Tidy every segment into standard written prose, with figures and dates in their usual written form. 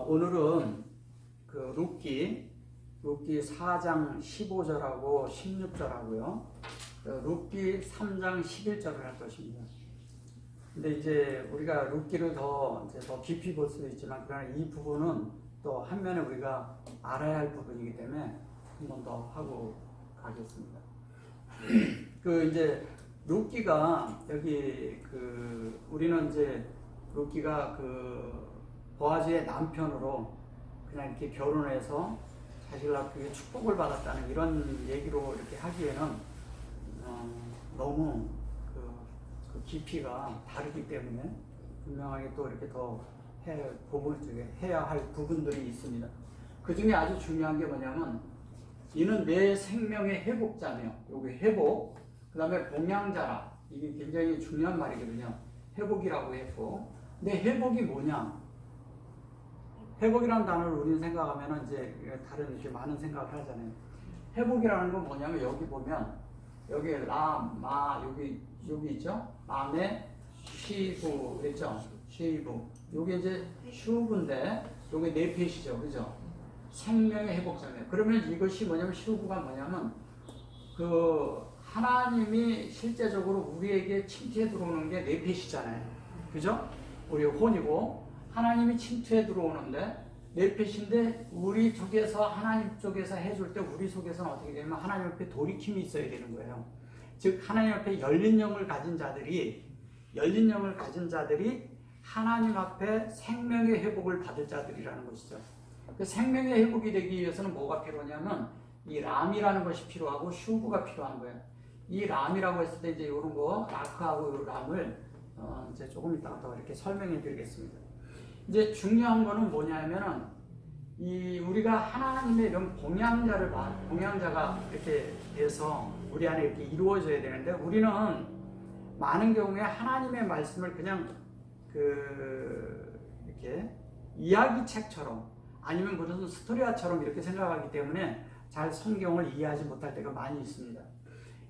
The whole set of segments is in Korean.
오늘은 그 룻기 4장 15절하고 16절하고요. 룻기 3장 11절을 할 것입니다. 근데 이제 우리가 룻기를 더 깊이 볼 수도 있지만, 그러나 이 부분은 또 한면에 우리가 알아야 할 부분이기 때문에 한 번 더 하고 가겠습니다. 그 이제 룻기가 여기 우리는 이제 룻기가 보아즈의 남편으로 그냥 이렇게 결혼해서 자식을 낳고 축복을 받았다는 이런 얘기로 이렇게 하기에는 너무 그 깊이가 다르기 때문에 분명하게 또 이렇게 더 해야 할 부분들이 있습니다. 그 중에 아주 중요한 게 뭐냐면, 이는 내 생명의 회복자며, 여기 회복, 그 다음에 봉양자라. 이게 굉장히 중요한 말이거든요. 회복이라고 했고, 근데 회복이 뭐냐? 회복이라는 단어를 우리는 생각하면 이제 다른 이렇게 많은 생각을 하잖아요. 회복이라는 건 뭐냐면, 여기 보면 여기 여기 있죠? 마메 쉬부 그랬죠? 쉬부. 요게 이제 슈부인데 요게 네펫이죠, 그죠? 생명의 회복자예요. 그러면 이것이 뭐냐면, 슈부가 뭐냐면 하나님이 실제적으로 우리에게 침투해 들어오는 게 네펫이잖아요, 그죠? 우리 혼이고 하나님이 침투해 들어오는데 네펫인데, 우리 쪽에서 하나님 쪽에서 해줄 때 우리 속에서는 어떻게 되냐면 하나님 앞에 돌이킴이 있어야 되는 거예요. 즉 하나님 앞에 열린 영을 가진 자들이 하나님 앞에 생명의 회복을 받을 자들이라는 것이죠. 그 생명의 회복이 되기 위해서는 뭐가 필요하냐면 이 람이라는 것이 필요하고 슈브가 필요한 거예요. 이 람이라고 했을 때 이제 이런 거 라크하고 이 람을 이제 조금 이따가 더 이렇게 설명해 드리겠습니다. 이제 중요한 거는 뭐냐면은 우리가 하나님의 이런 봉양자가 이렇게 돼서 우리 안에 이렇게 이루어져야 되는데, 우리는 많은 경우에 하나님의 말씀을 그냥 이렇게 이야기책처럼 아니면 무슨 스토리화처럼 이렇게 생각하기 때문에 잘 성경을 이해하지 못할 때가 많이 있습니다.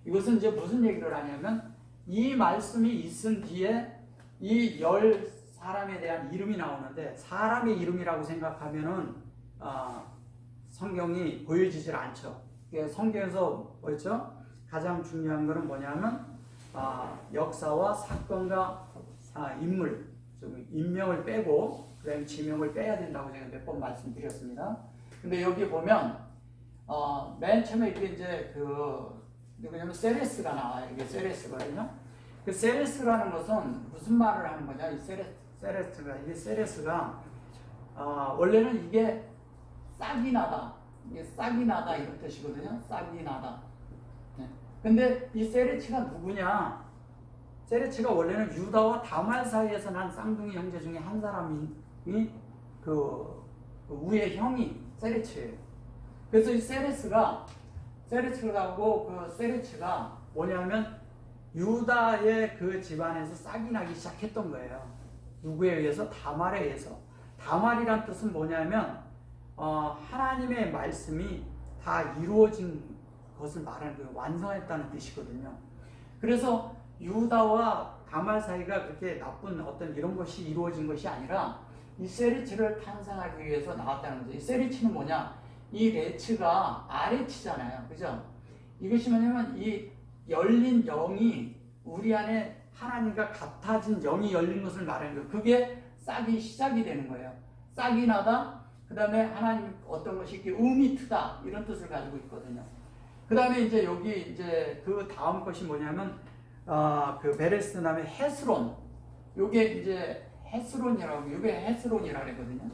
이것은 이제 무슨 얘기를 하냐면, 이 말씀이 있은 뒤에 이 10사람에 대한 이름이 나오는데, 사람의 이름이라고 생각하면은 성경이 보여지질 않죠. 성경에서 뭐였죠? 가장 중요한 것은 뭐냐면 역사와 사건과 인물, 인명을 빼고 그다음에 지명을 빼야 된다고 제가 몇 번 말씀드렸습니다. 근데 여기 보면 맨 처음에 이게 이제 누구냐면 세레스가 나와요. 이게 세레스거든요. 그 세레스라는 것은 무슨 말을 하는 거냐? 이 세레스가 원래는 이게 싹이 나다, 이런 뜻이거든요. 싹이 나다. 네. 근데 이 세레치가 누구냐? 세레치가 원래는 유다와 다말 사이에서 난 쌍둥이 형제 중에 한 사람이 우의 형이 세레치예요. 그래서 이 세레치가 뭐냐면 유다의 그 집안에서 싹이 나기 시작했던 거예요. 누구에 의해서? 다말에 의해서. 다말이란 뜻은 뭐냐면 하나님의 말씀이 다 이루어진 것을 말하는 거예요. 완성했다는 뜻이거든요. 그래서 유다와 다말 사이가 그렇게 나쁜 어떤 이런 것이 이루어진 것이 아니라 이 세리치를 탄생하기 위해서 나왔다는 거죠. 이 세리치는 뭐냐? 이 레츠가 아레치잖아요, 그죠? 이것이 뭐냐면 이 열린 영이 우리 안에 하나님과 같아진 영이 열린 것을 말하는 거예요. 그게 싹이 시작이 되는 거예요. 싹이 나다, 그 다음에 하나님 어떤 것이 이렇게 음이 트다, 이런 뜻을 가지고 있거든요. 그 다음에 이제 여기 이제 그 다음 것이 뭐냐면 베레스 다음에 헤스론. 요게 이제 헤스론이라고, 요게 헤스론이라고 그러거든요.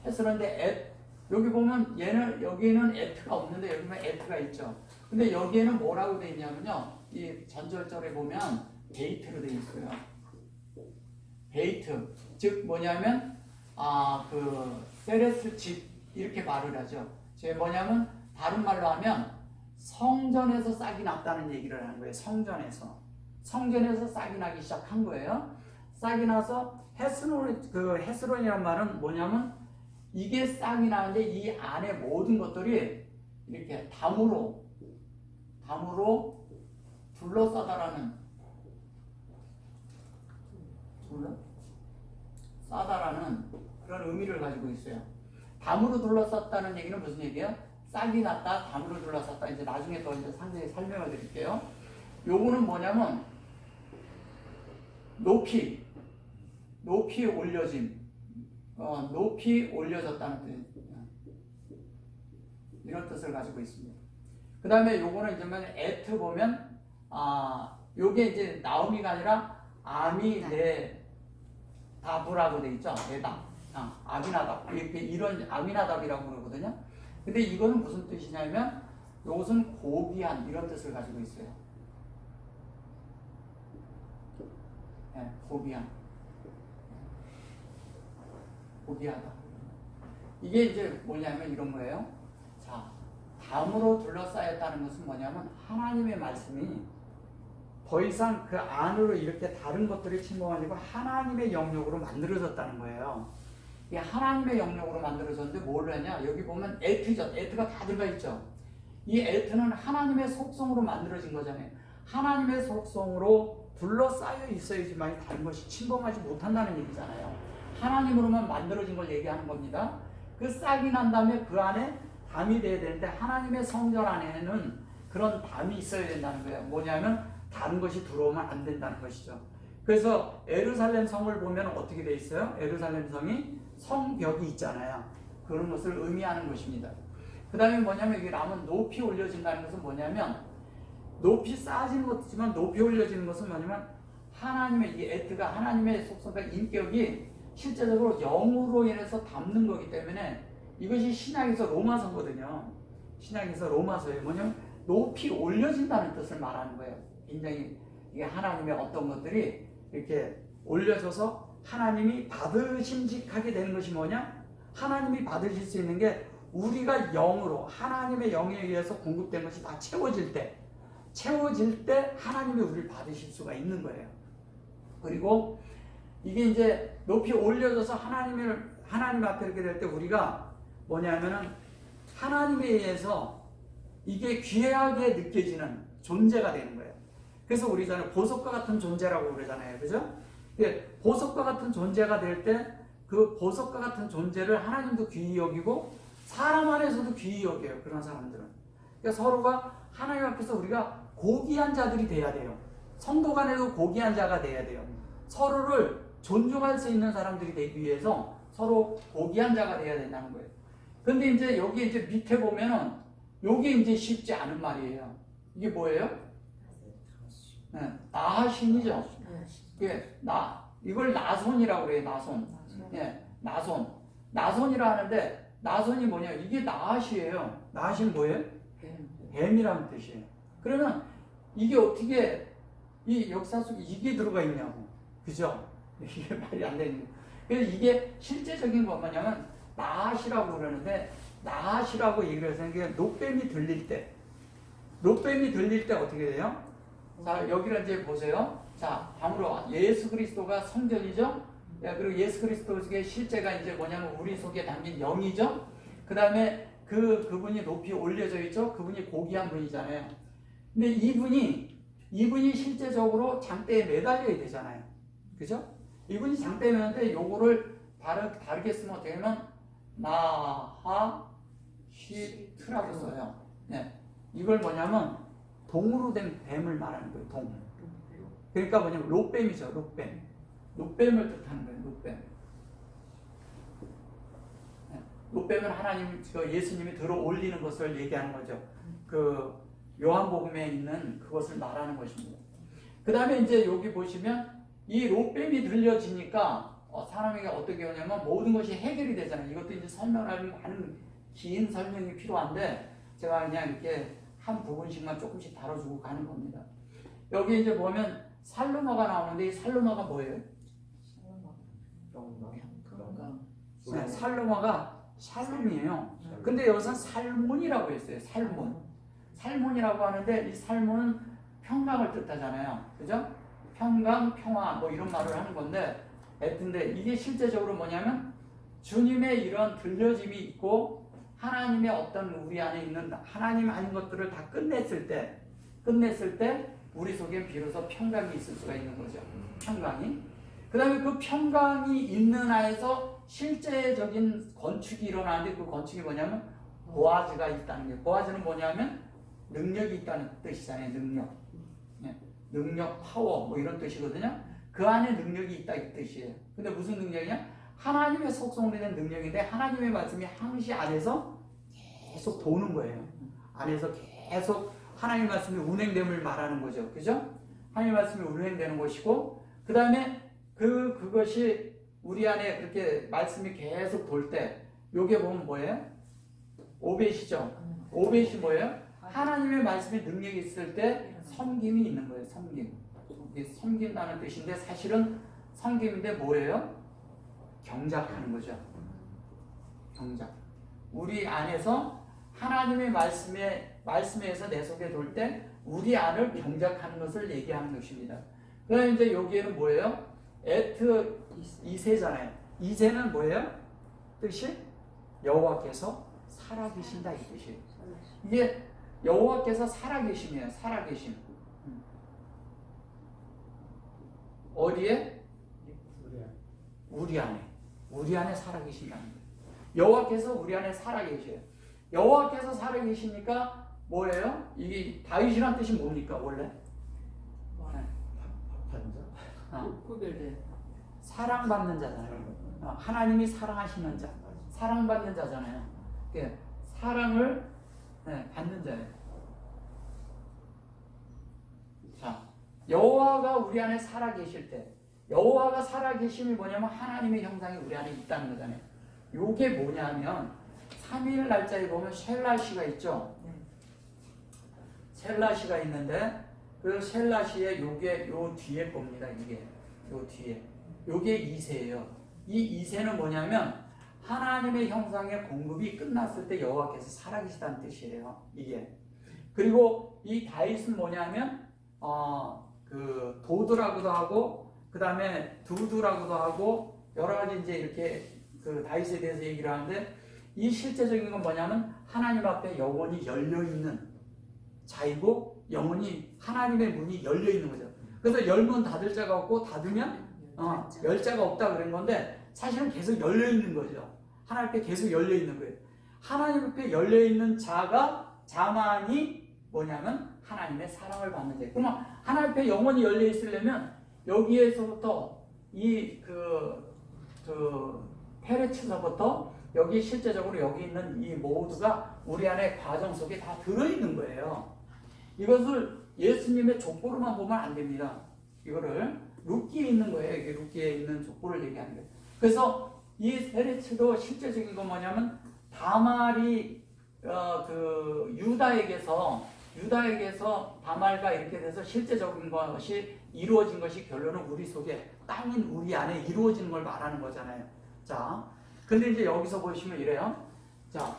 헤스론인데 여기 보면 여기에는 에트가 없는데 여기 보면 에트가 있죠. 근데 여기에는 뭐라고 되어 있냐면요, 이 전절절에 보면 베이트로 되어 있어요. 베이트, 즉 뭐냐면 세레스 집, 이렇게 말을 하죠. 제 뭐냐면 다른 말로 하면 성전에서 싹이 났다는 얘기를 하는 거예요. 성전에서 싹이 나기 시작한 거예요. 싹이 나서 헤스론이라는 말은 뭐냐면 이게 싹이 나는데 이 안에 모든 것들이 이렇게 담으로 둘러싸다라는 그런 의미를 가지고 있어요. 담으로 둘러쌌다는 얘기는 무슨 얘기예요? 싹이 났다, 담으로 둘러쌌다. 이제 나중에 또 이제 상세히 설명을 드릴게요. 요거는 뭐냐면 높이 올려짐, 높이 올려졌다는 뜻, 이런 뜻을 가지고 있습니다. 그 다음에 요거는 이제 에트 보면 요게 이제 나오미가 아니라 아미네다브라고 돼 있죠. 네다, 아미나답, 이렇게 이런 아미나답이라고 그러거든요. 근데 이거는 무슨 뜻이냐면 요것은 고귀한 이런 뜻을 가지고 있어요. 네, 고귀하다. 이게 이제 뭐냐면 이런 거예요. 자, 담으로 둘러싸였다는 것은 뭐냐면 하나님의 말씀이 더 이상 그 안으로 이렇게 다른 것들이 침범하지 않고 하나님의 영역으로 만들어졌다는 거예요. 이 하나님의 영역으로 만들어졌는데 뭘 하냐? 여기 보면 에트죠. 에트가 다 들어가 있죠. 이 에트는 하나님의 속성으로 만들어진 거잖아요. 하나님의 속성으로 둘러싸여 있어야지만 다른 것이 침범하지 못한다는 얘기잖아요. 하나님으로만 만들어진 걸 얘기하는 겁니다. 그 싹이 난 다음에 그 안에 담이 돼야 되는데 하나님의 성전 안에는 그런 담이 있어야 된다는 거예요. 뭐냐면 다른 것이 들어오면 안 된다는 것이죠. 그래서 예루살렘 성을 보면 어떻게 돼 있어요? 예루살렘 성이 성벽이 있잖아요. 그런 것을 의미하는 것입니다. 그 다음에 뭐냐면 이게 라면 높이 올려진다는 것은 뭐냐면 높이 쌓아지는 것이지만 높이 올려지는 것은 뭐냐면 하나님의 이 에트가 하나님의 속성과 인격이 실제적으로 영으로 인해서 담는 거기 때문에 이것이 신약에서 로마서거든요. 신약에서 로마서예요. 뭐냐면 높이 올려진다는 뜻을 말하는 거예요. 굉장히 이게 하나님의 어떤 것들이 이렇게 올려져서 하나님이 받으심직하게 되는 것이 뭐냐? 하나님이 받으실 수 있는 게 우리가 영으로 하나님의 영에 의해서 공급된 것이 다 채워질 때 하나님이 우리를 받으실 수가 있는 거예요. 그리고 이게 이제 높이 올려져서 하나님 앞에 이렇게 될 때 우리가 뭐냐면은 하나님에 의해서 이게 귀하게 느껴지는 존재가 되는 거예요. 그래서 우리 저는 보석과 같은 존재라고 그러잖아요. 그죠? 보석과 같은 존재가 될 때 그 보석과 같은 존재를 하나님도 귀히 여기고 사람 안에서도 귀히 여겨요. 그런 사람들은. 그러니까 서로가 하나님 앞에서 우리가 고귀한 자들이 돼야 돼요. 성도 간에도 고귀한 자가 돼야 돼요. 서로를 존중할 수 있는 사람들이 되기 위해서 서로 고귀한 자가 돼야 된다는 거예요. 근데 이제 여기 이제 밑에 보면은 요게 이제 쉽지 않은 말이에요. 이게 뭐예요? 네, 나하신이죠. 예, 이걸 나손이라고 그래요. 나손. 예, 나손이라 하는데 나손이 뭐냐? 이게 나하시예요. 나하신 뭐예요? 뱀이라는 뜻이에요. 그러면 이게 어떻게 이 역사 속에 이게 들어가 있냐고. 그죠? 이게 말이 안 되는 거예요. 그래서 이게 실제적인 건 뭐냐면 나하시라고 그러는데 나하시라고 얘기를 해서 이게 노뱀이 들릴 때 어떻게 돼요? 자, 여기를 이제 보세요. 자, 다음으로 예수 그리스도가 성전이죠? 그리고 예수 그리스도의 실제가 이제 뭐냐면 우리 속에 담긴 영이죠? 그 다음에 그분이 높이 올려져 있죠? 그분이 고귀한 분이잖아요. 근데 이분이 실제적으로 장대에 매달려야 되잖아요. 그죠? 이분이 장대에 매달리는데 요거를 다르게 쓰면 어떻게 하면 나하시트라고 써요. 네. 이걸 뭐냐면 동으로 된 뱀을 말하는 거예요. 동. 그러니까 뭐냐면 롯뱀이죠. 롯뱀을 뜻하는 거예요. 롯뱀. 네. 롯뱀은 하나님, 예수님이 들어 올리는 것을 얘기하는 거죠. 그 요한복음에 있는 그것을 말하는 것입니다. 그 다음에 이제 여기 보시면 이 롯뱀이 들려지니까 사람에게 어떻게 하냐면 모든 것이 해결이 되잖아요. 이것도 이제 설명하려면 많은 긴 설명이 필요한데 제가 그냥 이렇게 한 부분씩만 조금씩 다뤄주고 가는 겁니다. 여기 이제 보면 살루마가 나오는데 이 살루마가 뭐예요? 네, 살루마가 샬룸이에요. 근데 여기서 살몬이라고 했어요. 살몬이라고 하는데 이 살몬은 평강을 뜻하잖아요. 그죠? 평강, 평화 뭐 이런 말을 하는 건데 근데 이게 실제적으로 뭐냐면 주님의 이런 들려짐이 있고 하나님의 어떤 우리 안에 있는 하나님 아닌 것들을 다 끝냈을 때 우리 속에 비로소 평강이 있을 수가 있는 거죠. 평강이. 그 그 다음에 그 평강이 있는 하에서 실제적인 건축이 일어나는데 그 건축이 뭐냐면 보아즈가 있다는 게, 보아즈는 뭐냐면 능력이 있다는 뜻이잖아요. 능력. 능력, 파워 뭐 이런 뜻이거든요. 그 안에 능력이 있다 이 뜻이에요. 근데 무슨 능력이냐? 하나님의 속성으로 된 능력인데 하나님의 말씀이 항시 안에서 계속 도는 거예요. 안에서 계속 하나님의 말씀이 운행됨을 말하는 거죠. 그죠? 하나님의 말씀이 운행되는 것이고, 그 다음에 그것이 우리 안에 그렇게 말씀이 계속 돌 때, 요게 보면 뭐예요? 오벳이죠. 오벳이 뭐예요? 하나님의 말씀에 능력이 있을 때 섬김이 있는 거예요. 섬김. 이게 섬긴다는 뜻인데 사실은 섬김인데 뭐예요? 경작하는 거죠. 경작. 우리 안에서 하나님의 말씀에서 내 속에 돌 때 우리 안을 경작하는 것을 얘기하는 것입니다. 그럼 이제 여기에는 뭐예요? 에트 이세잖아요. 이세는 뭐예요? 뜻이 여호와께서 살아계신다 이 뜻이에요. 이게 여호와께서 살아계심이에요. 살아계심. 어디에? 우리 안에. 우리 안에 살아계신다는 거예요. 여호와께서 우리 안에 살아계셔요. 여호와께서 살아계시니까 뭐예요? 이게 다윗이란 뜻이 뭡니까 원래? 사랑받는 자잖아요. 하나님이 사랑하시는 자, 사랑받는 자잖아요. 사랑을 받는 자예요. 자, 여호와가 우리 안에 살아계실 때, 여호와가 살아계심이 뭐냐면 하나님의 형상이 우리 안에 있다는 거잖아요. 요게 뭐냐면 3일 날짜에 보면 셀라시가 있죠. 셀라시가 있는데 그 셀라시의 요게 요 뒤에 겁니다. 이게 요 뒤에 요게 이세예요. 이 이세는 뭐냐면 하나님의 형상의 공급이 끝났을 때 여호와께서 살아계시다는 뜻이에요. 이게. 그리고 이 다윗은 뭐냐면 그 도드라고도 하고 그 다음에 두두라고도 하고 여러 가지 이제 이렇게 그 다윗에 대해서 얘기를 하는데 이 실제적인 건 뭐냐면 하나님 앞에 영원히 열려 있는 자이고 영원히 하나님의 문이 열려 있는 거죠. 그래서 열면 닫을 자가 없고 닫으면 열 자가 없다 그런 건데 사실은 계속 열려 있는 거죠. 하나님 앞에 계속 열려 있는 거예요. 하나님 앞에 열려 있는 자만이 뭐냐면 하나님의 사랑을 받는 자예요. 그러면 하나님 앞에 영원히 열려 있으려면 여기에서부터 페레츠서부터 여기 실제적으로 여기 있는 이 모두가 우리 안에 과정 속에 다 들어있는 거예요. 이것을 예수님의 족보로만 보면 안 됩니다. 이거를 룻기에 있는 거예요. 이게 룻기에 있는 족보를 얘기하는 거예요. 그래서 이 페레츠도 실제적인 건 뭐냐면 다말이 유다에게서 다말과 이렇게 돼서 실제적인 것이 이루어진 것이 결론은 우리 속에 땅인 우리 안에 이루어지는 걸 말하는 거잖아요. 자, 근데 이제 여기서 보시면 이래요. 자,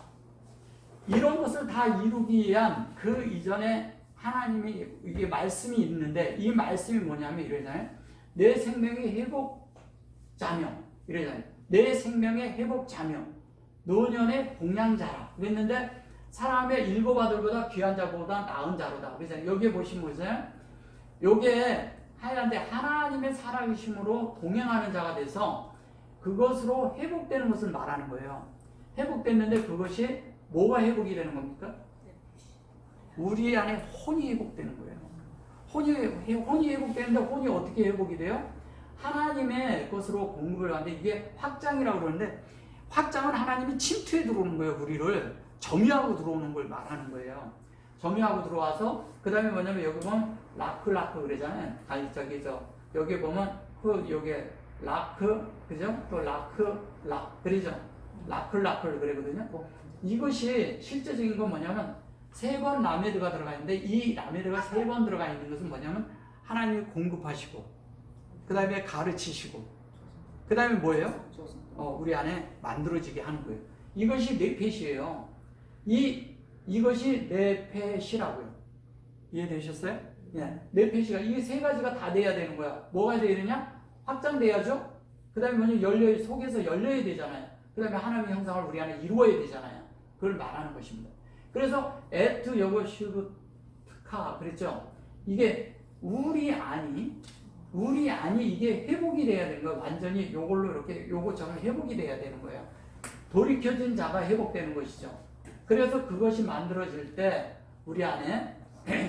이런 것을 다 이루기 위한 그 이전에 하나님이 이게 말씀이 있는데 이 말씀이 뭐냐면 이러잖아요. 내 생명의 회복자명 이러잖아요. 내 생명의 회복자명 노년의 복량자라 그랬는데 사람의 일곱 아들보다 귀한 자보다 나은 자로다. 그래서 여기에 보시면 보세요. 요게 하얀데 하나님의 살아계심으로 동행하는 자가 돼서 그것으로 회복되는 것을 말하는 거예요. 회복됐는데 그것이 뭐가 회복이 되는 겁니까? 우리 안에 혼이 회복되는 거예요. 혼이 회복되는데 혼이 어떻게 회복이 돼요? 하나님의 것으로 공급을 하는데 이게 확장이라고 그러는데 확장은 하나님이 침투해 들어오는 거예요. 우리를 점유하고 들어오는 걸 말하는 거예요. 점유하고 들어와서 그 다음에 뭐냐면 여기 보면 라크 그러잖아요. 여기 보면 요게 라크 그죠? 또 라크 그러죠? 라클 그러거든요. 이것이 실제적인 건 뭐냐면 3번 라메드가 들어가 있는데 이 라메드가 3번 들어가 있는 것은 뭐냐면 하나님이 공급하시고 그 다음에 가르치시고 그 다음에 뭐예요? 우리 안에 만들어지게 하는 거예요. 이것이 네펫이에요. 이것이 네펫이라고요. 이해되셨어요? 예. 네펫이가 이게 3가지가 다 돼야 되는 거야. 뭐가 돼야 되냐? 확장돼야죠. 그 다음에 뭐냐 속에서 열려야 되잖아요. 그 다음에 하나님의 형상을 우리 안에 이루어야 되잖아요. 그걸 말하는 것입니다. 그래서 에트 여거 슈브카 그랬죠. 이게 우리 안이 우리 안이 이게 회복이 돼야 되는 거예요. 완전히 요걸로 이렇게 요거처럼 회복이 돼야 되는 거예요. 돌이켜진 자가 회복되는 것이죠. 그래서 그것이 만들어질 때 우리 안에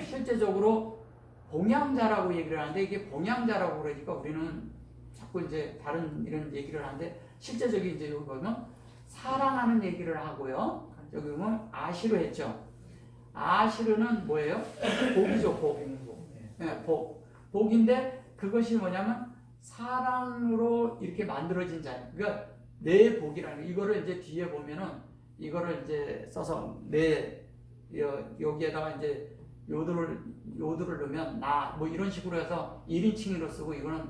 실제적으로 봉양자라고 얘기를 하는데 이게 봉양자라고 그러니까 우리는 자꾸 이제 다른 이런 얘기를 하는데 실제적인 이제 여기 보면 사랑하는 얘기를 하고요. 여기 보면 아시르 했죠. 아시르는 뭐예요? 복이죠, 복. 네, 복. 복인데 그것이 뭐냐면 사랑으로 이렇게 만들어진 자. 그러니까 내 복이라는 거. 이거를 이제 뒤에 보면은 이거를 이제 써서 내 여기에다가 이제 요들을 넣으면 나 뭐 이런 식으로 해서 1인칭으로 쓰고 이거는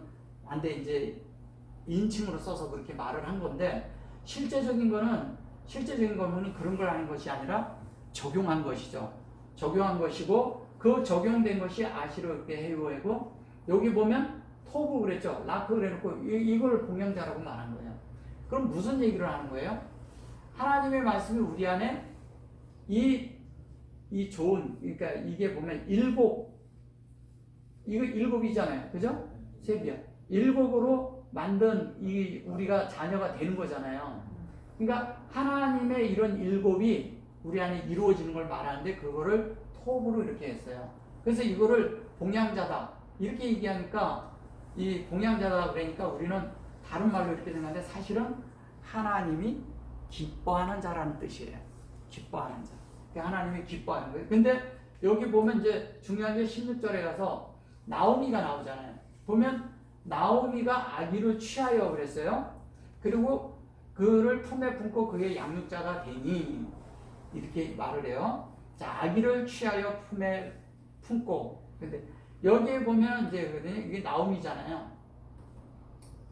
안 돼 이제 인칭으로 써서 그렇게 말을 한 건데 실제적인 거는 그런 걸 하는 것이 아니라 적용한 것이죠. 적용한 것이고 그 적용된 것이 아시로 이렇게 해요이고 여기 보면 토부 그랬죠. 라크 그래놓고 이걸 봉양자라고 말한 거예요. 그럼 무슨 얘기를 하는 거예요? 하나님의 말씀이 우리 안에 이 좋은 그러니까 이게 보면 이거 일곱이잖아요. 그죠? 세비야. 일곱으로 만든 이 우리가 자녀가 되는 거잖아요. 그러니까 하나님의 이런 일곱이 우리 안에 이루어지는 걸 말하는데 그거를 톱으로 이렇게 했어요. 그래서 이거를 봉양자다 이렇게 얘기하니까 이 봉양자다 그러니까 우리는 다른 말로 이렇게 생각하는데 사실은 하나님이 기뻐하는 자라는 뜻이에요. 기뻐하는 자. 그러니까 하나님이 기뻐하는 거예요. 근데 여기 보면 이제 중요한 게 16절에 가서 나오미가 나오잖아요. 보면 나오미가 아기를 취하여 그랬어요. 그리고 그를 품에 품고 그의 양육자가 되니 이렇게 말을 해요. 자, 아기를 취하여 품에 품고. 근데 여기에 보면 이제 이게 나오미잖아요.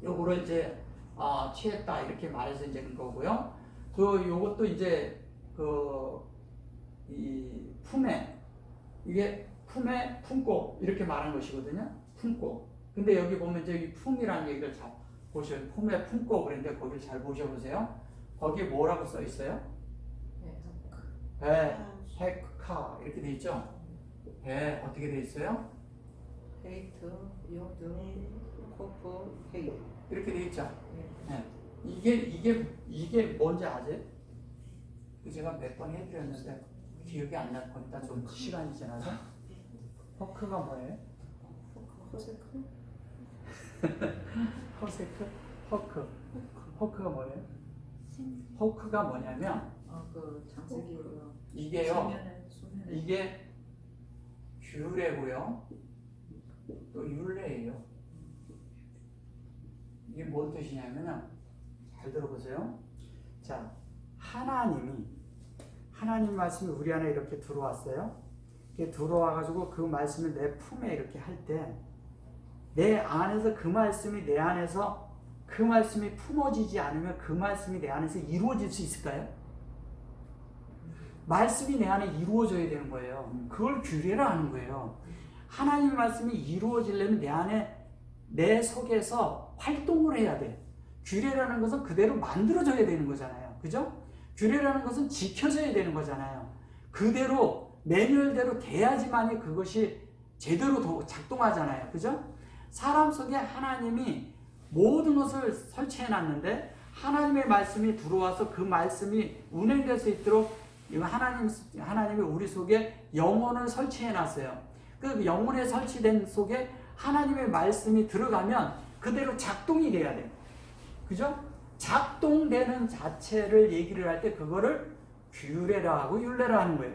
요거를 이제 취했다 이렇게 말해서 이제 그런 거고요. 요것도 이제 이 품에 이게 품에 품고 이렇게 말한 것이거든요. 품고. 근데 여기 보면 이제 이 품이라는 얘기를 잘 보셔요. 품에 품고 그랬는데 거기를 잘 보셔보세요. 거기에 뭐라고 써 있어요? 배, 헤카 이렇게 돼 있죠. 배 어떻게 돼 있어요? 헤이트, 요드, 코프, 헤이 이렇게 돼 있죠. 네. 이게 뭔지 아세요? 제가 몇 번 해드렸는데 기억이 안 날 겁니다. 좀 시간이 지나서. 허크가 뭐예요? 호세크? 허세크? 허크가 뭐예요? 허크가 뭐냐면 그 장세기로 이게요. 이게 규례고요. 또 율례예요. 이게 뭔 뜻이냐면요. 잘 들어보세요. 자, 하나님 말씀이 우리 안에 이렇게 들어왔어요. 이렇게 들어와가지고 그 말씀을 내 품에 이렇게 할 때 내 안에서 그 말씀이 내 안에서 그 말씀이 품어지지 않으면 그 말씀이 내 안에서 이루어질 수 있을까요? 말씀이 내 안에 이루어져야 되는 거예요. 그걸 규례라 하는 거예요. 하나님의 말씀이 이루어지려면 내 안에 내 속에서 활동을 해야 돼. 규례라는 것은 그대로 만들어져야 되는 거잖아요. 그죠? 규례라는 것은 지켜져야 되는 거잖아요. 그대로 매뉴얼대로 돼야지만이 그것이 제대로 작동하잖아요. 그죠? 사람 속에 하나님이 모든 것을 설치해 놨는데 하나님의 말씀이 들어와서 그 말씀이 운행될 수 있도록 하나님이 우리 속에 영혼을 설치해 놨어요. 그 영혼에 설치된 속에 하나님의 말씀이 들어가면 그대로 작동이 돼야 돼요. 그죠? 작동되는 자체를 얘기를 할 때 그거를 규례라 하고 율례라 하는 거예요.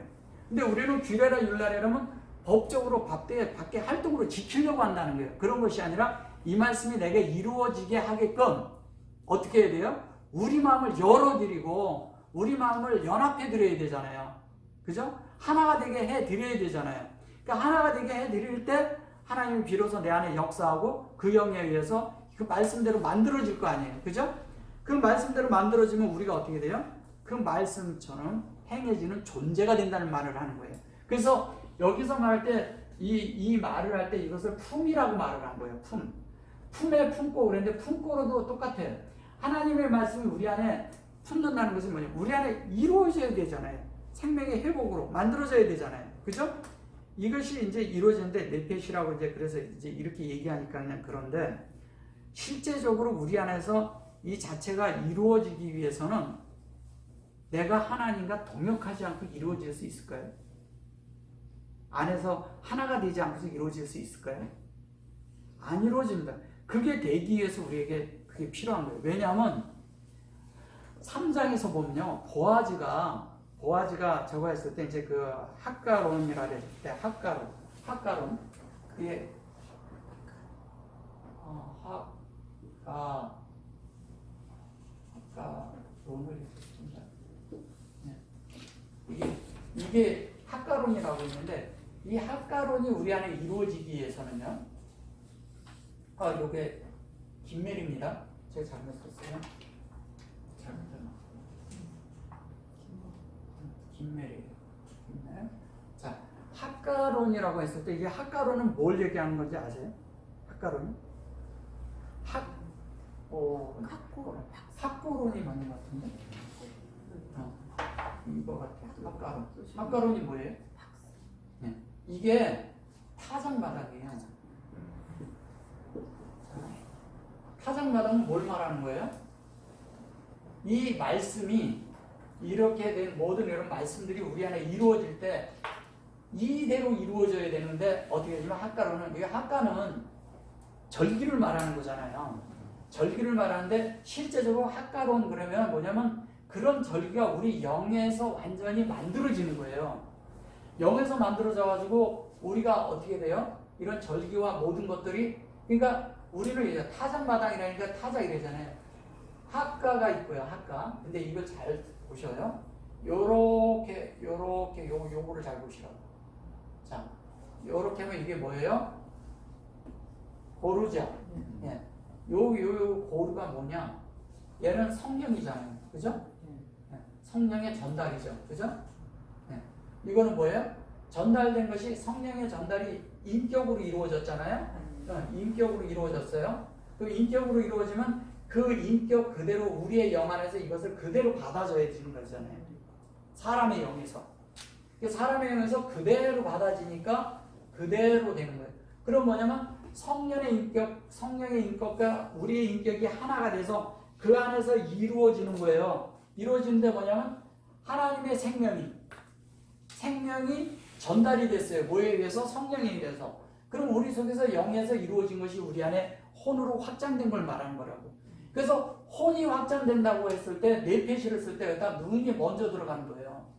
근데 우리는 규례라 율례라면 법적으로 밖에 활동으로 지키려고 한다는 거예요. 그런 것이 아니라 이 말씀이 내게 이루어지게 하게끔 어떻게 해야 돼요? 우리 마음을 열어드리고 우리 마음을 연합해드려야 되잖아요. 그죠? 하나가 되게 해드려야 되잖아요. 그러니까 하나가 되게 해드릴 때 하나님이 비로소 내 안에 역사하고 그 영에 의해서 그 말씀대로 만들어질 거 아니에요. 그죠? 그 말씀대로 만들어지면 우리가 어떻게 돼요? 그 말씀처럼 행해지는 존재가 된다는 말을 하는 거예요. 그래서 여기서 말할 때 이 말을 할 때 이것을 품이라고 말을 한 거예요. 품에 품고 그랬는데 품고로도 똑같아요. 하나님의 말씀이 우리 안에 품는다는 것은 뭐냐? 우리 안에 이루어져야 되잖아요. 생명의 회복으로 만들어져야 되잖아요. 그죠? 이것이 이제 이루어지는데 네펫이라고 이제 그래서 이제 이렇게 얘기하니까 그냥 그런데 실제적으로 우리 안에서 이 자체가 이루어지기 위해서는 내가 하나님과 동역하지 않고 이루어질 수 있을까요? 안에서 하나가 되지 않고서 이루어질 수 있을까요? 안 이루어집니다. 그게 되기 위해서 우리에게 그게 필요한 거예요. 왜냐하면 3장에서 보면요, 보아즈가 저거 했을 때 이제 그 핫가론이라 그랬을 때 핫가론 그게 핫가론을 했습니다. 네. 이게 핫가론이라고 있는데 이 핫가론이 우리 안에 이루어지기 위해서는요. 요게 김멜입니다. 제가 잘못했어요. 김멜이에요. 김멜. 자, 핫가론이라고 했을 때 이게 핫가론은 뭘 얘기하는 건지 아세요? 핫가론이? 핫고론이 맞는 것 같은데? 이거 같아. 핫가론. 핫가론이 뭐예요? 네. 이게 타작마당이에요. 타작마당은 뭘 말하는 거예요? 이 말씀이 이렇게 된 모든 이런 말씀들이 우리 안에 이루어질 때 이대로 이루어져야 되는데 어떻게 되냐면 핫가로는 이 핫가는 절기를 말하는 거잖아요. 절기를 말하는데 실제적으로 핫가론 그러면 뭐냐면 그런 절기가 우리 영에서 완전히 만들어지는 거예요. 영에서 만들어져 가지고 우리가 어떻게 돼요? 이런 절기와 모든 것들이 그러니까 우리를 이제 타작마당이라니까 타작 이래잖아요. 학가가 있고요, 학가. 근데 이거 잘 보셔요. 요렇게 요거를 잘 보시라고. 자, 요렇게 하면 이게 뭐예요? 고르죠. 예. 요 고르가 뭐냐? 얘는 성령이잖아요, 그죠? 예. 성령의 전달이죠, 그죠? 예. 이거는 뭐예요? 전달된 것이 성령의 전달이 인격으로 이루어졌잖아요. 인격으로 이루어졌어요. 그 인격으로 이루어지면 그 인격 그대로 우리의 영 안에서 이것을 그대로 받아줘야 되는 거잖아요. 사람의 영에서. 사람의 영에서 그대로 받아지니까 그대로 되는 거예요. 그럼 뭐냐면 성령의 인격과 우리의 인격이 하나가 돼서 그 안에서 이루어지는 거예요. 이루어지는데 뭐냐면 하나님의 생명이 전달이 됐어요. 뭐에 의해서? 성령에 의해서. 그럼 우리 속에서 영에서 이루어진 것이 우리 안에 혼으로 확장된 걸 말하는 거라고. 그래서 혼이 확장된다고 했을 때 네페시를 쓸 때 여기다 눈이 먼저 들어가는 거예요.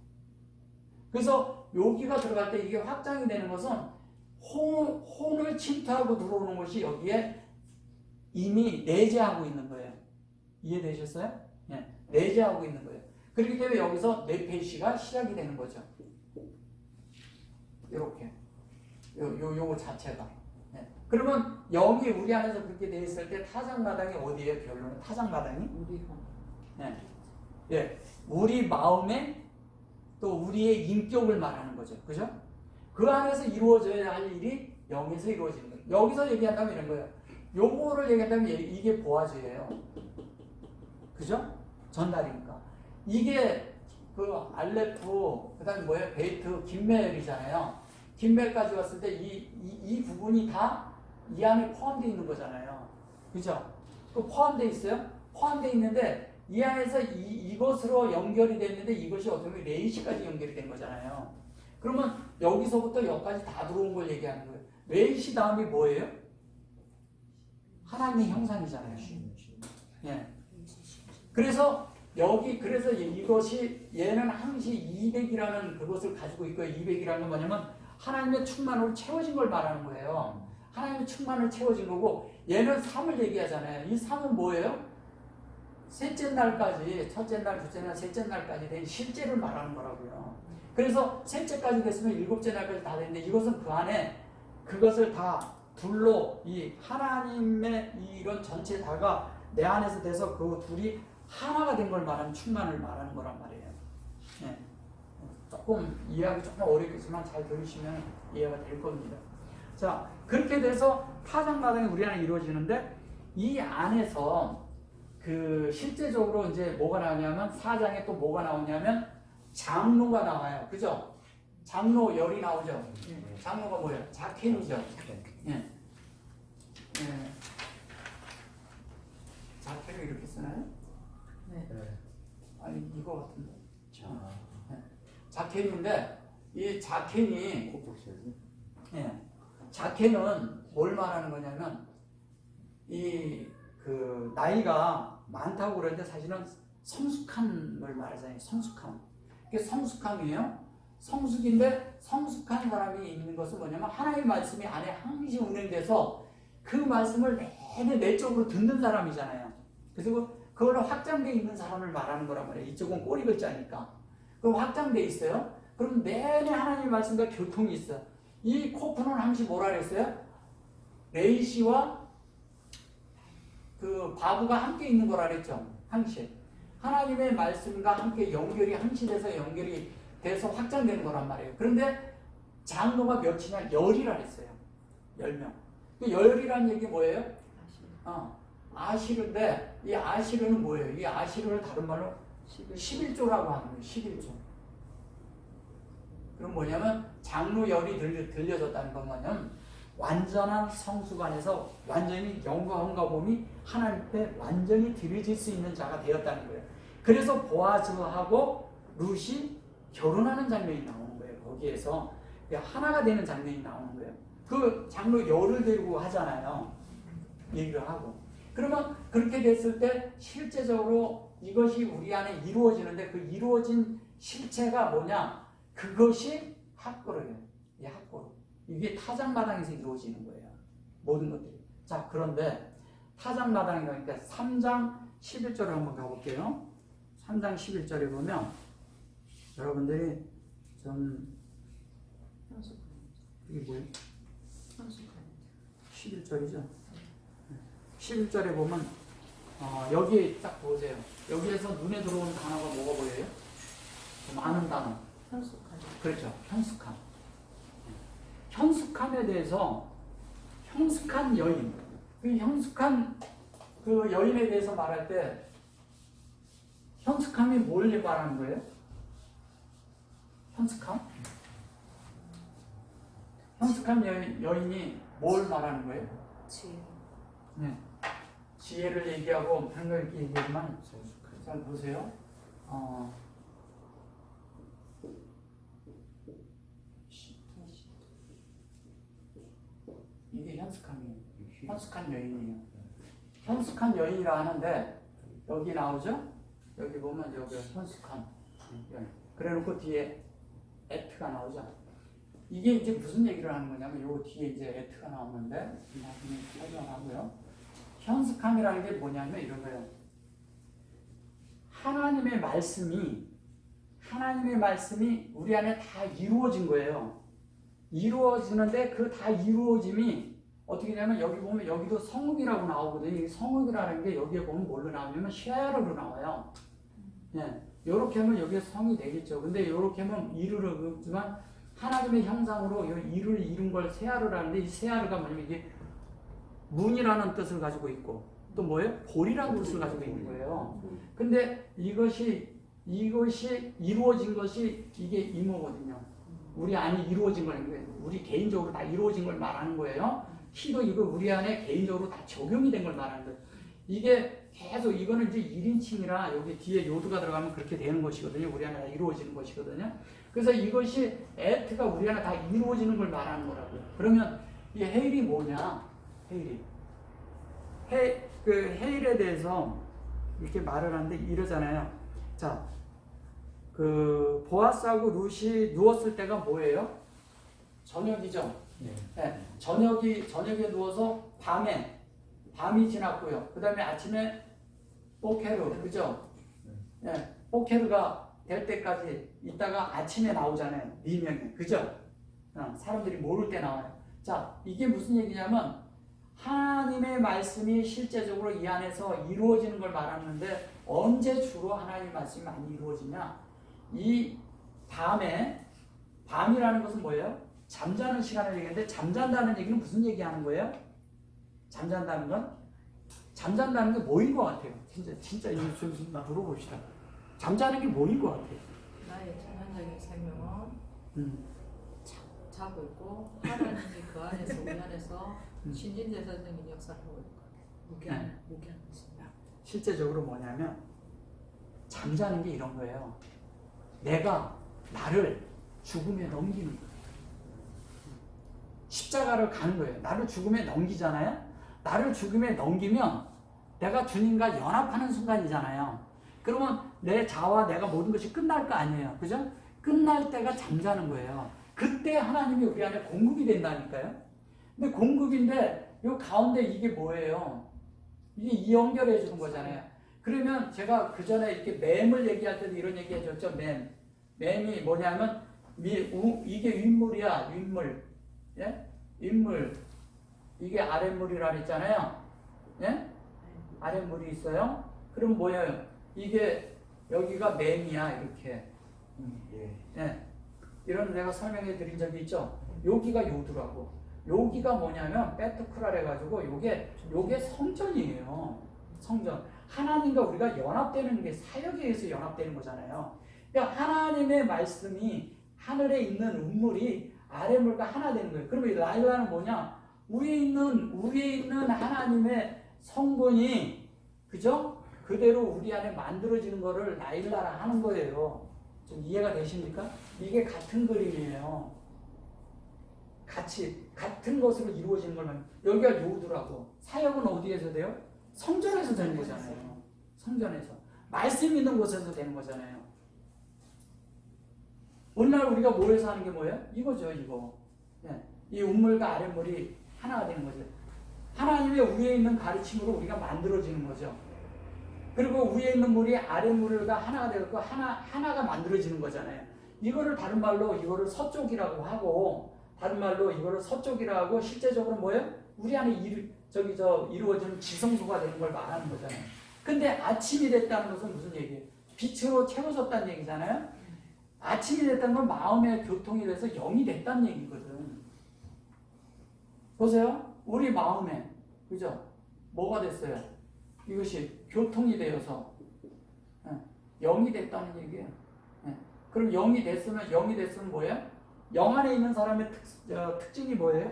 그래서 여기가 들어갈 때 이게 확장이 되는 것은 혼을 침투하고 들어오는 것이 여기에 이미 내재하고 있는 거예요. 이해되셨어요? 네, 내재하고 있는 거예요. 그렇기 때문에 여기서 네페시가 시작이 되는 거죠. 이렇게 요거 자체가. 네. 그러면 영이 우리 안에서 그렇게 돼 있을 때 타작마당이 어디예요? 결론은 타작마당이 우리 형. 네. 예, 우리 마음에 또 우리의 인격을 말하는 거죠, 그죠? 그 안에서 이루어져야 할 일이 영에서 이루어지는 거예요. 여기서 얘기한다면 이런 거예요. 요거를 얘기한다면 이게 보아즈예요, 그죠? 전달이니까. 이게 그 알레프, 그 다음에 뭐예요? 베이트, 김멜이잖아요. 김멜까지 왔을 때 이 부분이 다 이 안에 포함되어 있는 거잖아요. 그죠? 그 포함되어 있어요? 포함되어 있는데 이 안에서 이것으로 연결이 됐는데 이것이 어떻게 보면 레이시까지 연결이 된 거잖아요. 그러면 여기서부터 여기까지 다 들어온 걸 얘기하는 거예요. 레이시 다음이 뭐예요? 하나님의 형상이잖아요. 예. 그래서 이것이 얘는 항시 200이라는 그것을 가지고 있고요. 200이라는 건 뭐냐면 하나님의 충만으로 채워진 걸 말하는 거예요. 하나님의 충만으로 채워진 거고 얘는 3을 얘기하잖아요. 이 3은 뭐예요? 셋째 날까지, 첫째 날, 둘째 날, 셋째 날까지 된 실제를 말하는 거라고요. 그래서 셋째까지 됐으면 일곱째 날까지 다 됐는데 이것은 그 안에 그것을 다 둘로 이 하나님의 이런 전체 다가 내 안에서 돼서 그 둘이 하나가 된 걸 말하는 충만을 말하는 거란 말이에요. 네. 조금 이해하기 조금 어렵겠지만 잘 들으시면 이해가 될 겁니다. 자, 그렇게 돼서 타작마당이 우리 안에 이루어지는데 이 안에서 그 실제적으로 이제 뭐가 나오냐면 4장에 또 뭐가 나오냐면 장로가 나와요. 그죠? 장로 열이 나오죠. 네. 장로가 뭐예요? 자켄이죠. 예. 예. 자켄을 이렇게 쓰나요? 네. 아니 이거 같은데. 자켄인데 이 자켄이 예. 자켄은 뭘 말하는 거냐면 이 그 나이가 많다고 그러는데 사실은 성숙함을 말하잖아요. 성숙함. 이게 성숙함이에요. 성숙인데 성숙한 사람이 있는 것은 뭐냐면 하나님의 말씀이 안에 항시 운행돼서 그 말씀을 내내 내적으로 듣는 사람이잖아요. 그래서 그걸로 확장돼 있는 사람을 말하는 거란 말이에요. 이쪽은 꼬리 글자니까. 그럼 확장돼 있어요. 그럼 내내 하나님의 말씀과 교통이 있어. 이 코프는 항시 뭐라 그랬어요? 레이시와 그 바브가 함께 있는 거라 그랬죠. 항시. 하나님의 말씀과 함께 연결이 항시 돼서 연결이 돼서 확장되는 거란 말이에요. 그런데 장로가 몇이냐? 열이라 했어요. 10명. 그 열이라는 얘기 뭐예요? 아시르인데 이 아시르는 뭐예요? 이 아시르를 다른 말로 11조라고 하는 거예요. 11조. 그럼 뭐냐면 장로 열이 들려졌다는 건 뭐냐면 완전한 성숙 안에서 완전히 영광과 몸이 하나님 앞에 완전히 드려질 수 있는 자가 되었다는 거예요. 그래서 보아즈하고 룻이 결혼하는 장면이 나오는 거예요. 거기에서 하나가 되는 장면이 나오는 거예요. 그 장로 열을 데리고 하잖아요. 얘기를 하고. 그러면 그렇게 됐을 때 실제적으로 이것이 우리 안에 이루어지는데 그 이루어진 실체가 뭐냐? 그것이 학고르예요. 이 학고르. 이게 타작마당에서 이루어지는 거예요. 모든 것들이. 자, 그런데 타작마당이 그러니까 3장 11절을 한번 가볼게요. 3장 11절에 보면 여러분들이 좀 이게 뭐예요? 11절이죠. 11절에 보면 여기 딱 보세요. 여기에서 눈에 들어오는 단어가 뭐가 보여요? 많은 단어. 현숙한. 그렇죠. 현숙함. 현숙함에 대해서 현숙한 여인. 그 현숙한 그 여인에 대해서 말할 때 현숙함이 뭘 말하는 거예요? 현숙함? 현숙한 여인이 뭘 말하는 거예요? 지혜. 네. 지혜를 얘기하고 평가를 얘기하지만 잘 보세요. 이게 현숙함이에요. 현숙한 여인이에요. 현숙한 여인이라 하는데 여기 나오죠? 여기 보면 여기 현숙한 여인. 그래놓고 뒤에 애트가 나오죠. 이게 이제 무슨 얘기를 하는 거냐면 요 뒤에 이제 애트가 나오는데 나중에 설명하고요. 현숙함이라는 게 뭐냐면 이런 거예요. 하나님의 말씀이 우리 안에 다 이루어진 거예요. 이루어지는데 그 다 이루어짐이 어떻게 되냐면 여기 보면 여기도 성읍이라고 나오거든요. 이 성읍이라는 게 여기에 보면 뭘로 나오냐면 쉐아르로 나와요. 예, 이렇게 하면 여기에 성이 되겠죠. 근데 이렇게 하면 이루를 그지만 하나님의 형상으로 이루를 이룬 걸 세아르라는데 이 세아르가 뭐냐면 이게 문이라는 뜻을 가지고 있고 또 뭐예요? 볼이라는 뜻을 가지고 있는 거예요. 근데 이것이 이루어진 것이 이게 이모거든요. 우리 안에 이루어진 거는 거예요. 우리 개인적으로 다 이루어진 걸 말하는 거예요. 키도 이거 우리 안에 개인적으로 다 적용이 된 걸 말하는 거예요. 이게 계속 이거는 이제 1인칭이라 여기 뒤에 요드가 들어가면 그렇게 되는 것이거든요. 우리 안에 다 이루어지는 것이거든요. 그래서 이것이 에트가 우리 안에 다 이루어지는 걸 말하는 거라고요. 그러면 이 헤일이 뭐냐? 헤일에 대해서 이렇게 말을 하는데 이러잖아요. 자, 그 보아스하고 룻이 누웠을 때가 뭐예요? 저녁이죠. 네, 저녁에 누워서 밤이 지났고요. 그 다음에 아침에 뽀케르, 그죠? 네, 뽀케르가 될 때까지 있다가 아침에 나오잖아요. 미명이, 그죠? 사람들이 모를 때 나와요. 자, 이게 무슨 얘기냐면 하나님의 말씀이 실제적으로 이 안에서 이루어지는 걸 말하는데 언제 주로 하나님의 말씀이 많이 이루어지냐? 이 밤이라는 것은 뭐예요? 잠자는 시간을 얘기하는데 잠잔다는 얘기는 무슨 얘기하는 거예요? 잠잔다는 게 뭐인 것 같아요? 진짜 이거 좀 물어봅시다. 잠자는 게 뭐인 것 같아요? 나의 전반적인 생명은 자고 있고 하나님이 그 안에서 우리 안에서 신진대사적인 역사를 하고 있고 무기한 것입니다. 실제적으로 뭐냐면 잠자는 게 이런 거예요. 내가 나를 죽음에 넘기는 거예요. 십자가를 가는 거예요. 나를 죽음에 넘기잖아요. 나를 죽음에 넘기면 내가 주님과 연합하는 순간이잖아요. 그러면 내 자아와 내가 모든 것이 끝날 거 아니에요. 그죠? 끝날 때가 잠자는 거예요. 그때 하나님이 우리 안에 공급이 된다니까요. 근데 공급인데 이 가운데 이게 뭐예요? 이게 이연결해 주는 거잖아요. 그러면 제가 그 전에 이렇게 맴을 얘기할 때도 이런 얘기 해줬죠. 맴이 뭐냐면 이게 윗물이야. 윗물. 예? 윗물. 이게 아랫물이라 그랬잖아요. 예? 아랫물이 있어요. 그럼 뭐예요? 이게 여기가 맴이야. 이렇게. 예. 이런 내가 설명해 드린 적이 있죠. 여기가 요두라고. 여기가 뭐냐면 베트쿠라래 가지고 요게 성전이에요. 성전. 하나님과 우리가 연합되는 게 사역에 의해서 연합되는 거잖아요. 그러니까 하나님의 말씀이 하늘에 있는 운물이 아랫물과 하나 되는 거예요. 그러면 이 라일라는 뭐냐? 위에 있는 하나님의 성분이 그죠? 그대로 우리 안에 만들어지는 거를 라일라라 하는 거예요. 좀 이해가 되십니까? 이게 같은 그림이에요. 같은 것으로 이루어지는 걸 여기가 요두라고. 사역은 어디에서 돼요? 성전에서 되는 거잖아요. 성전에서. 말씀 있는 곳에서 되는 거잖아요. 오늘날 우리가 모여서 하는 게 뭐예요? 이거죠, 이거. 네. 이 운물과 아랫물이 하나가 되는 거죠. 하나님의 위에 있는 가르침으로 우리가 만들어지는 거죠. 그리고 위에 있는 물이 아랫물과 하나가 되고 하나가 만들어지는 거잖아요. 이거를 다른 말로 이거를 서쪽이라고 하고 다른 말로 이거를 서쪽이라고 하고 실제적으로 뭐예요? 우리 안에 이루어지는 지성소가 되는 걸 말하는 거잖아요. 근데 아침이 됐다는 것은 무슨 얘기예요? 빛으로 채워졌다는 얘기잖아요. 아침이 됐다는 건 마음의 교통이 돼서 영이 됐다는 얘기거든. 보세요. 우리 마음에 그죠? 뭐가 됐어요? 이것이 교통이 되어서 영이 됐다는 얘기예요. 그럼 영이 됐으면 뭐예요? 영 안에 있는 사람의 특징이 뭐예요?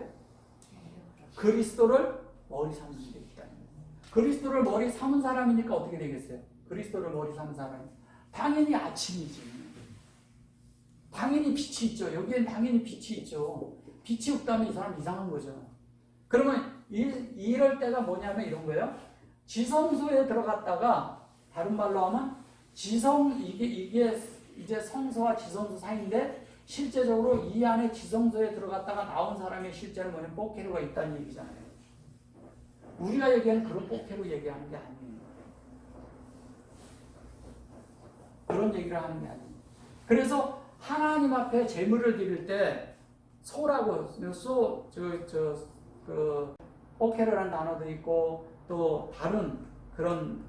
그리스도를 머리 삼는 게 있다는 거예요. 그리스도를 머리 삼은 사람이니까 어떻게 되겠어요? 그리스도를 머리 삼은 사람이 당연히 아침이지. 당연히 빛이 있죠. 여기엔 당연히 빛이 있죠. 빛이 없다면 이 사람 이상한 거죠. 그러면 이럴 때가 뭐냐면 이런 거예요. 지성소에 들어갔다가 다른 말로 하면 이게 이제 성소와 지성소 사이인데 실제적으로 이 안에 지성소에 들어갔다가 나온 사람의 실제는 뭐냐면 뽀케루가 있다는 얘기잖아요. 우리가 얘기하는 그런 뽀케루 얘기하는 게 아니에요. 그런 얘기를 하는 게 아니에요. 그래서 하나님 앞에 제물을 드릴 때 소라고 뽀케루라는 단어도 있고 또 다른 그런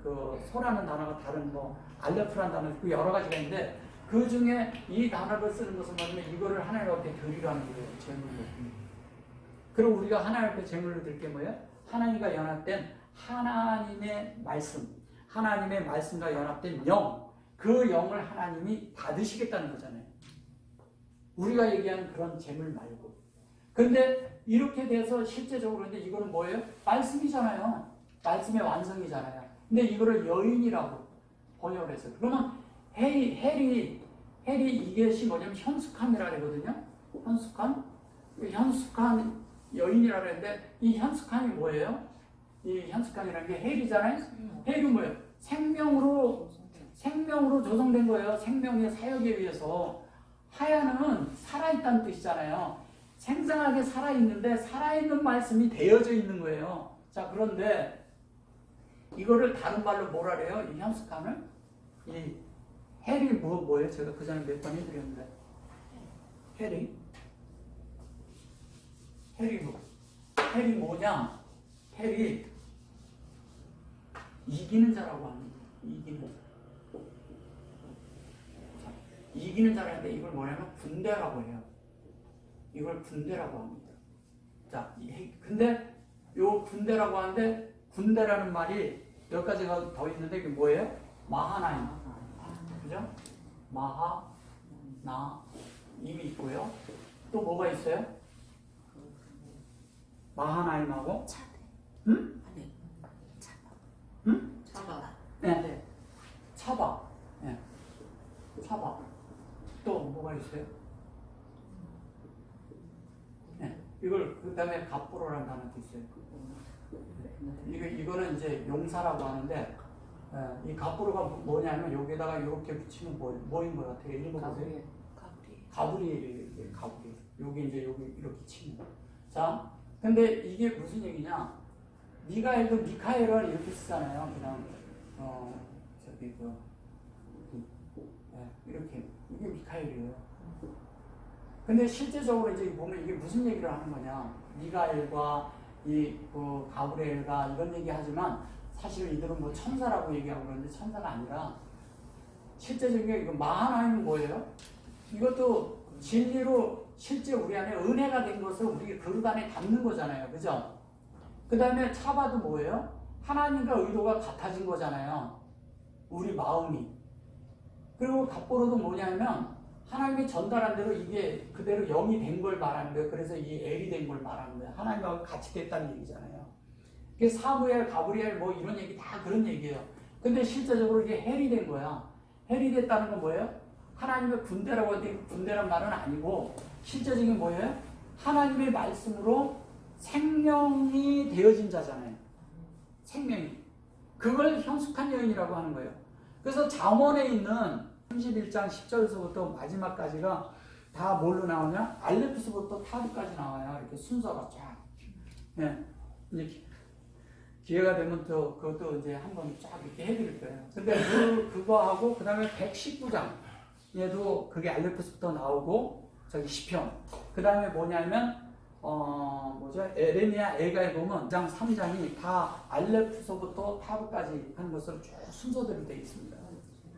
소라는 단어가 다른 알레프라는 단어도 있고 여러 가지가 있는데 그 중에 이 단어를 쓰는 것은 뭐냐면 이거를 하나님 앞에 드리라는 거예요. 제물로. 그리고 우리가 하나님 앞에 제물로 드릴 게 뭐예요? 하나님과 연합된 하나님의 말씀, 하나님의 말씀과 연합된 영, 그 영을 하나님이 받으시겠다는 거잖아요. 우리가 얘기하는 그런 제물 말고. 근데 이렇게 돼서 실제적으로 근데 이거는 뭐예요? 말씀이잖아요. 말씀의 완성이잖아요. 근데 이거를 여인이라고 번역을 했어요. 그러면 헬이 이것이 뭐냐면 현숙함이라 그러거든요. 현숙한 여인이라 그랬는데 이 현숙함이 뭐예요? 이 현숙함이라는 게 헬이잖아요. 헬은 뭐예요? 생명으로 조성된 거예요. 생명의 사역에 의해서. 하야는 살아있다는 뜻이잖아요. 생생하게 살아있는데 살아있는 말씀이 되어져 있는 거예요. 자, 그런데 이거를 다른 말로 뭐라 그래요? 이 현숙함을? 이 헬이 뭐예요? 제가 그 전에 몇 번 해드렸는데 헬이 뭐냐? 헬이 이기는 자라고 합니다. 이기는 자라는데 이걸 뭐냐면 군대라고 해요. 이걸 군대라고 합니다. 자, 근데 요 군대라고 하는데 군대라는 말이 몇 가지가 더 있는데 이게 뭐예요? 마하나임. 그죠? 마하, 나, 이미 있고요. 또 뭐가 있어요? 마하나임하고 차대. 응? 아니, 차바. 응? 차바. 네. 차바. 네. 차바. 또 뭐가 있어요? 네. 이걸 그다음에 갑부로라는 단어도 있어요. 이거는 이제 용사라고 하는데 이 갑부로가 뭐냐면 여기다가 이렇게 붙이면 뭐인 것 같아요? 읽어보세요. 가브리엘. 가브리. 여기 이제 여기 이렇게 치면. 자, 근데 이게 무슨 얘기냐? 미가엘도 미카엘을 이렇게 쓰잖아요. 그냥 저기 이렇게 이게 미카엘이에요. 근데 실제적으로 이제 보면 이게 무슨 얘기를 하는 거냐? 미가엘과 이 가브리엘과 이런 얘기하지만 사실 이들은 뭐 천사라고 얘기하고 그러는데 천사가 아니라 실제적인 게 이거 마하나임은 뭐예요? 이것도 진리로 실제 우리 안에 은혜가 된 것을 우리 그릇 안에 담는 거잖아요. 그죠? 그 다음에 차바도 뭐예요? 하나님과 의도가 같아진 거잖아요. 우리 마음이. 그리고 갑보로도 뭐냐면 하나님이 전달한 대로 이게 그대로 영이 된 걸 말하는 거예요. 그래서 이 엘이 된 걸 말하는 거예요. 하나님하고 같이 됐다는 얘기잖아요. 그게 사무엘, 가브리엘 뭐 이런 얘기 다 그런 얘기예요. 근데 실제적으로 이게 헬이 된 거야. 헬이 됐다는 건 뭐예요? 하나님의 군대라고 하는데 군대란 말은 아니고 실제적인 뭐예요? 하나님의 말씀으로 생명이 되어진 자잖아요. 생명이. 그걸 형숙한 여인이라고 하는 거예요. 그래서 잠언에 있는 31장 10절에서부터 마지막까지가 다 뭘로 나오냐? 알레프스부터 타브까지 나와요. 이렇게 순서가 쫙. 네. 이제 기회가 되면 또 그것도 이제 한번 쫙 이렇게 해드릴 거예요. 근데 그거하고 그 다음에 119장 얘도 그게 알레프스부터 나오고 저기 시편. 그 다음에 뭐냐면 에레미야 에가에 보면 2장 3장이 다 알레프서부터 타브까지 하는 것으로 쭉 순서대로 되어 있습니다.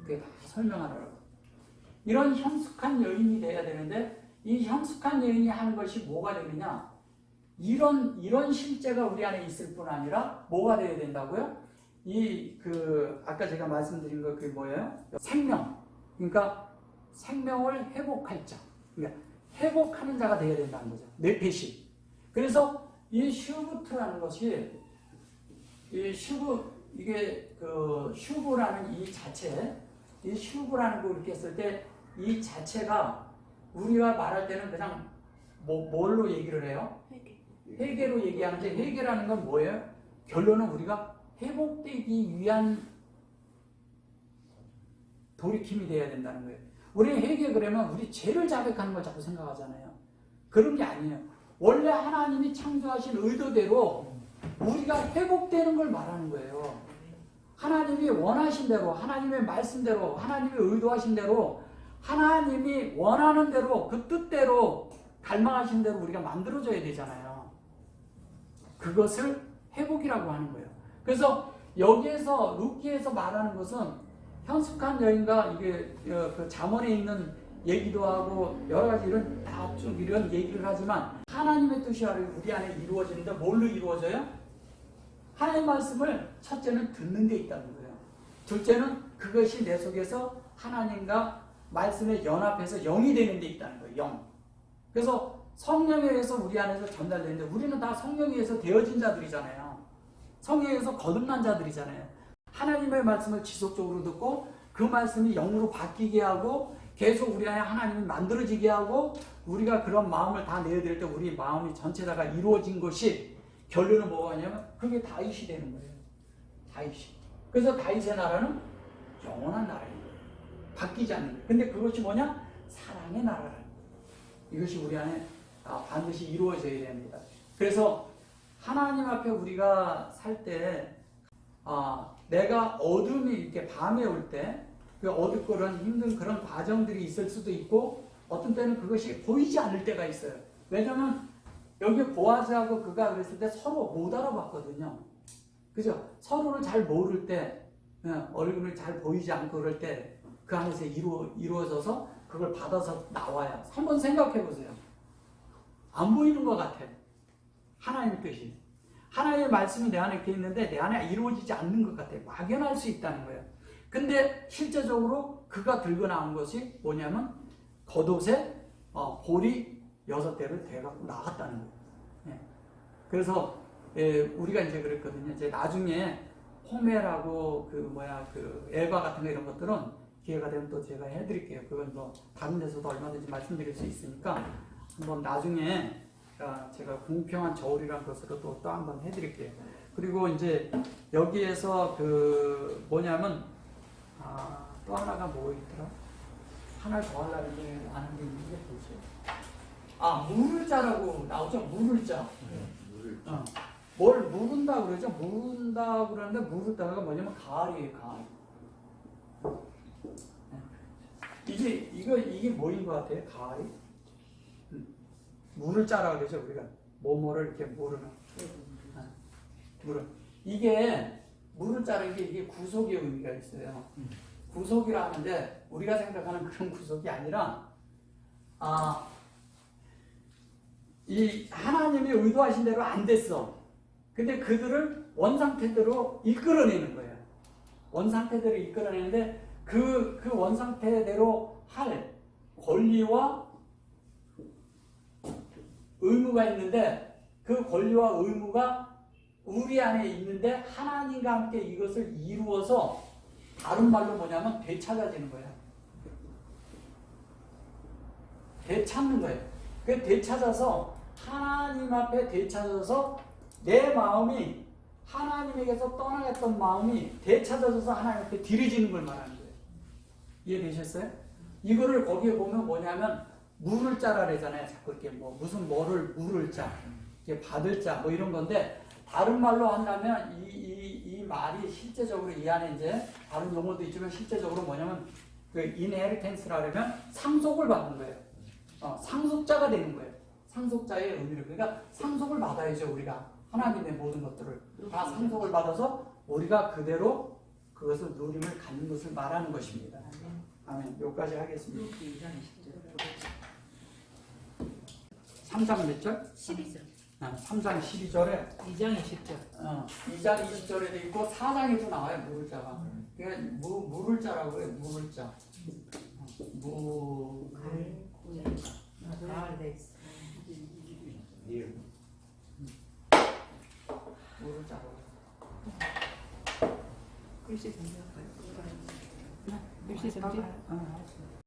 그게 다 설명하라고. 이런 형숙한 여인이 돼야 되는데 이 형숙한 여인이 하는 것이 뭐가 되느냐? 이런 실제가 우리 안에 있을 뿐 아니라 뭐가 되어야 된다고요? 아까 제가 말씀드린 거 그게 뭐예요? 생명. 그러니까 생명을 회복할 자. 그러니까 회복하는 자가 되어야 된다는 거죠. 뇌폐시. 그래서 이 슈부트라는 것이 슈브라는 이 자체, 이 슈브라는 거 이렇게 했을 때 이 자체가 우리가 말할 때는 그냥 뭘로 얘기를 해요? 회개로 얘기하는데 회개라는 건 뭐예요? 결론은 우리가 회복되기 위한 돌이킴이 돼야 된다는 거예요. 우리는 회개 그러면 우리 죄를 자백하는 걸 자꾸 생각하잖아요. 그런 게 아니에요. 원래 하나님이 창조하신 의도대로 우리가 회복되는 걸 말하는 거예요. 하나님이 원하신 대로, 하나님의 말씀대로, 하나님이 의도하신 대로, 하나님이 원하는 대로, 그 뜻대로, 갈망하신 대로 우리가 만들어줘야 되잖아요. 그것을 회복이라고 하는 거예요. 그래서 여기에서 루키에서 말하는 것은 현숙한 여인과 이게 그 잠언에 있는 얘기도 하고 여러 가지 이런 얘기를 하지만 하나님의 뜻이 우리 안에 이루어지는데 뭘로 이루어져요? 하나님의 말씀을 첫째는 듣는 데 있다는 거예요. 둘째는 그것이 내 속에서 하나님과 말씀에 연합해서 영이 되는 데 있다는 거예요. 영. 그래서 성령에 의해서 우리 안에서 전달되는데 우리는 다 성령에 의해서 되어진 자들이잖아요. 성령에 의해서 거듭난 자들이잖아요. 하나님의 말씀을 지속적으로 듣고 그 말씀이 영으로 바뀌게 하고 계속 우리 안에 하나님이 만들어지게 하고 우리가 그런 마음을 다 내어드릴 때 우리 마음이 전체 다가 이루어진 것이 결론은 뭐냐면 그게 다윗이 되는 거예요. 다윗이. 그래서 다윗의 나라는 영원한 나라예요. 바뀌지 않는 거예요. 근데 그것이 뭐냐? 사랑의 나라라는 거예요. 이것이 우리 안에 반드시 이루어져야 됩니다. 그래서 하나님 앞에 우리가 살 때 내가 어둠이 이렇게 밤에 올 때 그 어둡고 힘든 그런 과정들이 있을 수도 있고 어떤 때는 그것이 보이지 않을 때가 있어요. 왜냐하면 여기 보아스하고 그가 그랬을 때 서로 못 알아봤거든요. 그죠? 서로를 잘 모를 때 얼굴을 잘 보이지 않고 그럴 때 그 안에서 이루어져서 그걸 받아서 나와요. 한번 생각해 보세요. 안 보이는 것 같아요. 하나님의 뜻이. 하나님의 말씀이 내 안에 이렇게 있는데 내 안에 이루어지지 않는 것 같아요. 막연할 수 있다는 거예요. 근데 실제적으로 그가 들고 나온 것이 뭐냐면 겉옷에 볼이 6대를 돼갖고 나갔다는 거예요. 예. 그래서 우리가 이제 그랬거든요. 이제 나중에 호멜하고 그 엘바 같은 거 이런 것들은 기회가 되면 또 제가 해드릴게요. 그건 뭐 다른 데서도 얼마든지 말씀드릴 수 있으니까 한번 나중에 제가 공평한 저울이라는 것으로 또 한번 해드릴게요. 그리고 이제 여기에서 뭐냐면 또 하나가 뭐 있더라? 하나 더 하려고 아는 게 있는데 뭐지? 물을 짜라고 나오죠? 물을 짜. 뭘 무른다 그러죠? 무른다 그러는데 무른다가 뭐냐면 가을이에요, 가을. 이게 뭐인 것 같아요, 가을이? 물을 짜라 그러죠, 우리가. 뭐뭐를 이렇게 무르는. 이게 물을 자르는 게 이게 구속의 의미가 있어요. 구속이라 하는데 우리가 생각하는 그런 구속이 아니라 이 하나님이 의도하신 대로 안 됐어. 근데 그들을 원상태대로 이끌어내는 거예요. 원상태대로 이끌어내는데 그 원상태대로 할 권리와 의무가 있는데 그 권리와 의무가 우리 안에 있는데 하나님과 함께 이것을 이루어서 다른 말로 뭐냐면 되찾아지는 거예요. 되찾는 거예요. 그 되찾아서 하나님 앞에 되찾아서 내 마음이 하나님에게서 떠나갔던 마음이 되찾아져서 하나님 앞에 들여지는 걸 말하는 거예요. 이해되셨어요? 이거를 거기에 보면 뭐냐면 물을 짜라 그러잖아요. 자꾸 이렇게 무슨 뭐를 물을 짜, 이게 받을 짜 뭐 이런 건데 다른 말로 한다면 이 말이 실제적으로 이 안에 이제 다른 용어도 있지만 실제적으로 뭐냐면 그 inheritance라 그러면 상속을 받는 거예요. 상속자가 되는 거예요. 상속자의 의미를. 그러니까 상속을 받아야죠, 우리가. 하나님의 모든 것들을 다 상속을 받아서 우리가 그대로 그것을 누림을 갖는 것을 말하는 것입니다. 아멘. 여기까지 하겠습니다. 3장 몇 절? 12절. 3장 12절에 2장이 10절. 2장 20절에도 있고 4장에도 나와요. 물을 자가. 그러니까 물을 자라고 해요. 물을 자. 물을 자고. 글씨 정리할까요? 글씨 정리?